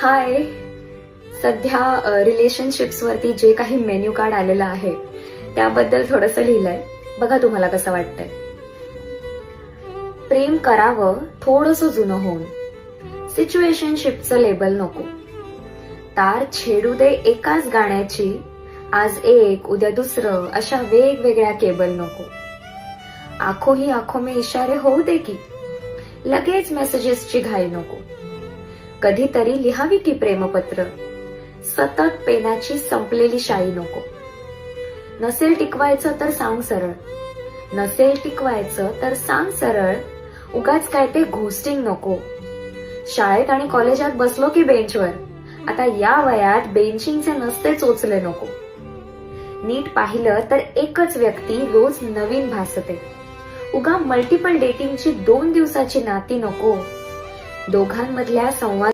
हाय. सध्या रिलेशनशिप्स वरती जे काही मेन्यू कार्ड आलेलं आहे त्याबद्दल थोडंसं लिहिलंय. बघा तुम्हाला कसं वाटतंय. प्रेम करावं थोडंसं जुनं होऊन, सिच्युएशनशिपचं लेबल नको. तार छेडू दे एकाच गाण्याची, आज एक उद्या दुसरं अशा वेगवेगळ्या केबल नको. आखो ही आखो में इशारे होऊ दे की, लगेच मेसेजेसची घाई नको. कधीतरी लिहावी की प्रेमपत्र, सतत पेनाची संपलेली शाई नको. नसेल टिकवायचं तर सांग सरळ, नसेल टिकवायचं तर सांग सरळ. उगाच काय ते घोस्टिंग नको. शाळेत आणि कॉलेजात बसलो की बेंचवर, आता या वयात बेंचिंगचे नसते चोचले नको. नीट पाहिलं तर एकच व्यक्ती रोज नवीन भासते. उगा मल्टिपल डेटिंगची 2 दिवसाची नाती नको. दोघांमधल्या संवाद